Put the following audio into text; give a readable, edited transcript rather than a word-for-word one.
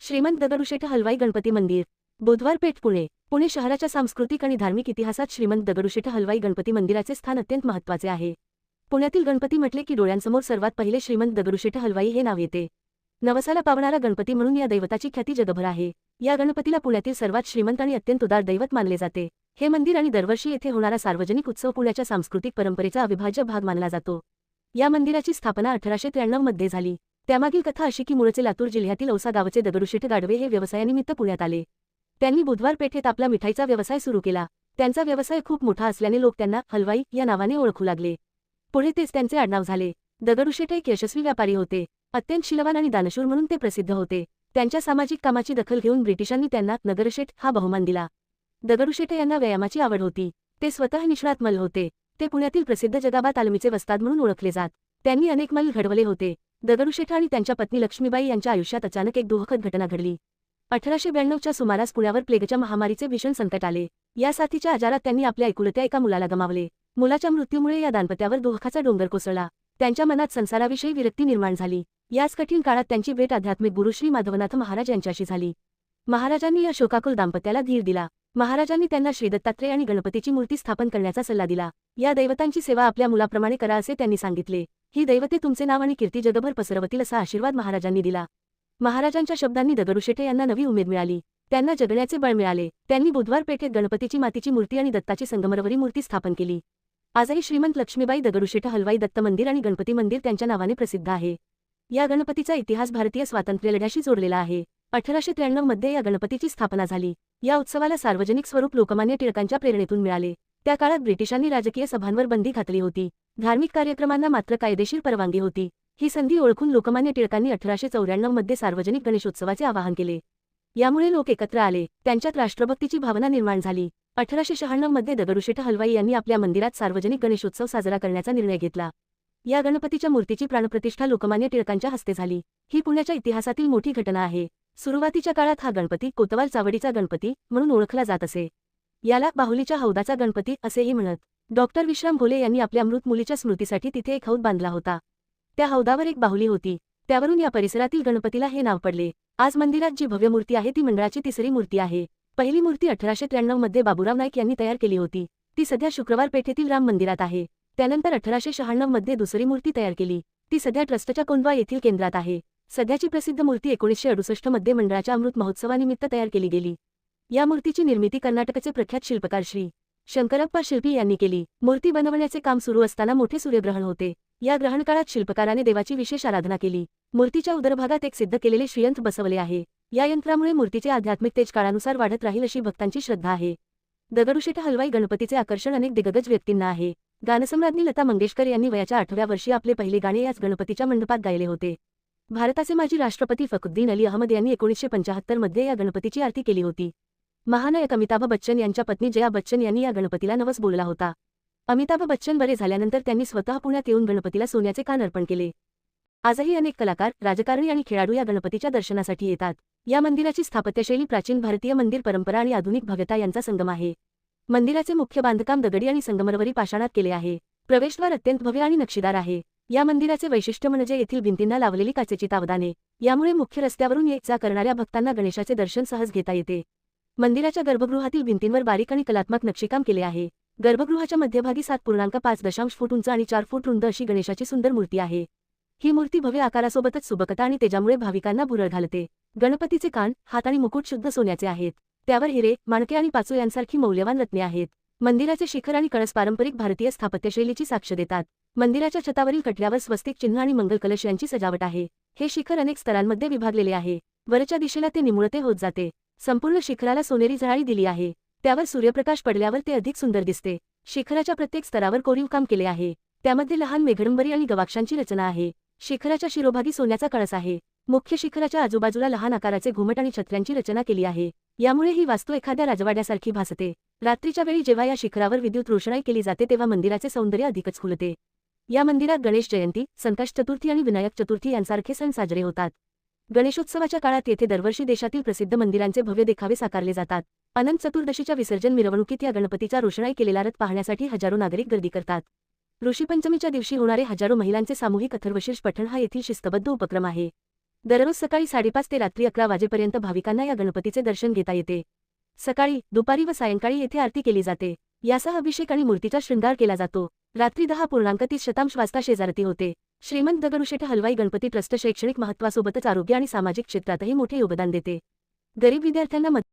श्रीमंत दगडूशेठ हलवाई गणपती मंदिर, बुधवार पेठ, पुणे. पुणे शहराच्या सांस्कृतिक आणि धार्मिक इतिहासात श्रीमंत दगडूशेठ हलवाई गणपती मंदिराचे स्थान अत्यंत महत्त्वाचे आहे. पुण्यातील गणपती म्हटले की डोळ्यांसमोर सर्वात पहिले श्रीमंत दगडूशेठ हलवाई हे नाव येते. नवसाला पावणारा गणपती म्हणून या दैवताची ख्याती जगभर आहे. या गणपतीला पुण्यातील सर्वात श्रीमंत आणि अत्यंत उदार दैवत मानले जाते. हे मंदिर आणि दरवर्षी येथे होणारा सार्वजनिक उत्सव पुण्याच्या सांस्कृतिक परंपरेचा अविभाज्य भाग मानला जातो. या मंदिराची स्थापना 1893 मध्ये झाली. त्यामागील कथा अशी की मूळचे लातूर जिल्ह्यातील औसा गावचे दगडूशेठ गाडवे हे व्यवसायानिमित्त पुण्यात आले. त्यांनी बुधवार पेठेत आपला मिठाईचा व्यवसाय सुरू केला. त्यांचा व्यवसाय खूप मोठा असल्याने लोक त्यांना हलवाई या नावाने ओळखू लागले. पुढे तेच त्यांचे आडनाव झाले. दगडूशेठ एक यशस्वी व्यापारी होते. अत्यंत शीलवान आणि दानशूर म्हणून ते प्रसिद्ध होते. त्यांच्या सामाजिक कामाची दखल घेऊन ब्रिटिशांनी त्यांना नगरशेठ हा बहुमान दिला. दगडूशेठ यांना व्यायामाची आवड होती. ते स्वतः निष्णात मल्ल होते. ते पुण्यातील प्रसिद्ध जगाबा तालमीचे वस्ताद म्हणून ओळखले जात. त्यांनी अनेक मल्ल घडवले होते. दगडूशेठ आणि त्यांच्या पत्नी लक्ष्मीबाई यांच्या आयुष्यात अचानक एक दुःखद घटना घडली. 1892च्या सुमारास पुण्यावर प्लेगच्या महामारीचे भीषण संकट आले. या साथीच्या आजारात त्यांनी आपल्या एकुलत्या एका मुलाला गमावले. मुलाच्या मृत्यूमुळे या दाम्पत्यावर दुःखाचा डोंगर कोसळला. त्यांच्या मनात संसाराविषयी विरक्ती निर्माण झाली. याच कठीण काळात त्यांची भेट आध्यात्मिक गुरु श्री माधवनाथ महाराज यांच्याशी झाली. महाराजांनी या शोकाकुल दाम्पत्याला धीर दिला. महाराजांनी त्यांना श्री दत्तात्रेय आणि गणपतीची मूर्ती स्थापन करण्याचा सल्ला दिला. या दैवतांची सेवा आपल्या मुलाप्रमाणे करा असे त्यांनी सांगितले. ही दैवते तुमचे नाव आणि कीर्ती जगभर पसरवतील असा आशीर्वाद महाराजांनी दिला. महाराजांच्या शब्दांनी दगडूशेठ यांना नवी उमेद मिळाली. त्यांना जगण्याचे बळ मिळाले. त्यांनी बुधवार पेठेत गणपतीची मातीची मूर्ती आणि दत्ताची संगमरवरी मूर्ती स्थापन केली. आजही श्रीमंत लक्ष्मीबाई दगडूशेठ हलवाई दत्त मंदिर आणि गणपती मंदिर त्यांच्या नावाने प्रसिद्ध आहे. या गणपतीचा इतिहास भारतीय स्वातंत्र्यलढ्याशी जोडलेला आहे. 1893 मध्ये या गणपतीची स्थापना झाली. या उत्सवाला सार्वजनिक स्वरूप लोकमान्य टिळकांच्या प्रेरणेतून मिळाले. त्या काळात ब्रिटिशांनी राजकीय सभांवर बंदी घातली होती. धार्मिक कार्यक्रमांना मात्र कायदेशीर परवानगी होती. ही संधी ओळखून लोकमान्य टिळकांनी 1894 मध्ये सार्वजनिक गणेशोत्सवाचे आवाहन केले. यामुळे लोक एकत्र आले. त्यांच्यात राष्ट्रभक्तीची भावना निर्माण झाली. 1896 मध्ये दगडूशेठ हलवाई यांनी आपल्या मंदिरात सार्वजनिक गणेशोत्सव साजरा करण्याचा निर्णय घेतला. या गणपतीच्या मूर्तीची प्राणप्रतिष्ठा लोकमान्य टिळकांच्या हस्ते झाली. ही पुण्याच्या इतिहासातील मोठी घटना आहे. सुरुवातीच्या काळात हा गणपती कोतवाल चावडीचा गणपती म्हणून ओळखला जात असे. याला बाहुलीच्या हौदाचा गणपती असेही म्हणत. डॉक्टर विश्राम भोले यांनी आपल्या मृत मुलीच्या स्मृतीसाठी तिथे एक हौद बांधला होता. त्या हौदावर एक बाहुली होती. त्यावरून या परिसरातील गणपतीला हे नाव पडले. आज मंदिरात जी भव्य मूर्ती आहे ती मंडळाची तिसरी मूर्ती आहे. पहिली मूर्ती 1893 मध्ये बाबूराव नाईक यांनी तयार केली होती. ती सध्या शुक्रवार पेठेतील राम मंदिरात आहे. त्यानंतर 1896 मध्ये दुसरी मूर्ती तयार केली. ती सध्या ट्रस्टच्या कोंडवा येथील केंद्रात आहे. सध्याची प्रसिद्ध मूर्ती 1968 मध्ये मंडळाच्या अमृत महोत्सवानिमित्त तयार केली गेली. या मूर्तीची निर्मिती कर्नाटकचे प्रख्यात शिल्पकार श्री शंकरप्पा शिल्पी यांनी केली. मूर्ती बनवण्याचे काम सुरू असताना मोठे सूर्यग्रहण होते. या ग्रहणकाळात शिल्पकाराने देवाची विशेष आराधना केली. मूर्तीच्या उदरभागात एक सिद्ध केलेले श्रीयंत्र बसवले आहे. या यंत्रामुळे मूर्तीचे आध्यात्मिक तेज काळानुसार वाढत राहील अशी भक्तांची श्रद्धा आहे. दगडूशेठ हलवाई गणपतीचे आकर्षण अनेक दिग्गज व्यक्तींना आहे. गानसम्राज्ञी लता मंगेशकर यांनी वयाच्या 8व्या वर्षी आपले पहिले गाणे याच गणपतीच्या मंडपात गायले होते. भारताचे माजी राष्ट्रपती फखरुद्दीन अली अहमद यांनी 1975 मध्ये या गणपतीची आरती केली होती. महानायक अमिताभ बच्चन यांच्या पत्नी जया बच्चन यांनी या गणपतीला नवस बोलला होता. अमिताभ बच्चन बरे झाल्यानंतर त्यांनी स्वतः पुण्यात येऊन गणपतीला सोन्याचे कान अर्पण केले. आजही अनेक कलाकार, राजकारणी आणि खेळाडू या गणपतीच्या दर्शनासाठी येतात. या मंदिराची स्थापत्यशैली प्राचीन भारतीय मंदिर परंपरा आणि आधुनिक भव्यता यांचा संगम आहे. मंदिराचे मुख्य बांधकाम दगडी आणि संगमरवरी पाषाणात केले आहे. प्रवेशद्वार अत्यंत भव्य आणि नक्षीदार आहे. या मंदिराचे वैशिष्ट्य म्हणजे येथील भिंतींना लावलेली काचेची तावदाने. यामुळे मुख्य रस्त्यावरून ये-जा करणाऱ्या भक्तांना गणेशाचे दर्शन सहज घेता येते. मंदिराच्या गर्भगृहातील भिंतींवर बारीक आणि कलात्मक नक्षीकाम केले आहे. गर्भगृहाच्या मध्यभागी 7.5 फूट उंच आणि 4 फूट रुंद अशी गणेशाची सुंदर मूर्ती आहे. ही मूर्ती भव्य आकारासोबतच सुबकता आणि तेजामुळे भाविकांना भुरळ घालते. गणपतीचे कान, हात आणि मुकुट शुद्ध सोन्याचे आहेत. त्यावर हिरे, माणके आणि पाचू यांसारखी मौल्यवान रत्ने आहेत. मंदिराचे शिखर आणि कळस पारंपरिक भारतीय स्थापत्यशैलीची साक्ष देतात. मंदिराच्या छतावरील कटल्यावर स्वस्तिक चिन्ह आणि मंगल कलश यांची सजावट आहे. हे शिखर अनेक स्तरांमध्ये विभागलेले आहे. वरच्या दिशेला ते निमुळते होत जाते. संपूर्ण शिखराला सोनेरी झळाळी दिली आहे. त्यावर सूर्यप्रकाश पडल्यावर ते अधिक सुंदर दिसते. शिखराच्या प्रत्येक स्तरावर कोरीव काम केले आहे. त्यामध्ये लहान मेघडंबरी आणि गवाक्षांची रचना आहे. शिखराच्या शिरोभागी सोन्याचा कळस आहे. मुख्य शिखराच्या आजूबाजूला लहान आकाराचे घुमट आणि छत्र्यांची रचना केली आहे. यामुळे ही वास्तू एखाद्या राजवाड्यासारखी भासते. रात्रीच्या वेळी जेव्हा या शिखरावर विद्युत रोषणाई केली जाते तेव्हा मंदिराचे सौंदर्य अधिकच खुलते. या मंदिरात गणेश जयंती, संकष्ट चतुर्थी आणि विनायक चतुर्थी यांसारखे सण साजरे होतात. गणेशोत्सवाच्या काळात येथे दरवर्षी देशातील प्रसिद्ध मंदिरांचे भव्य देखावे साकारले जातात. अनंत चतुर्दशीच्या विसर्जन मिरवणुकीत या गणपतीचा रोषणाई केलेला रथ पाहण्यासाठी हजारो नागरिक गर्दी करतात. ऋषीपंचमीच्या दिवशी होणारे हजारो महिलांचे सामूहिक अथर्वशीर्ष पठण हा येथील शिस्तबद्ध उपक्रम आहे. दररोज सकाळी 5:30 ते रात्री 11 वाजेपर्यंत भाविकांना या गणपतीचे दर्शन घेता येते. सकाळी, दुपारी व सायंकाळी येथे आरती केली जाते. यासह अभिषेक आणि मूर्तीचा शृंगार केला जातो. रात्री 10:30 वाजता शेजारती होते. श्रीमंत दगडूशेठ हलवाई गणपती ट्रस्ट शैक्षणिक महत्त्वासोबतच आरोग्य आणि सामाजिक क्षेत्रातही मोठे योगदान देते. गरीब विद्यार्थ्यांना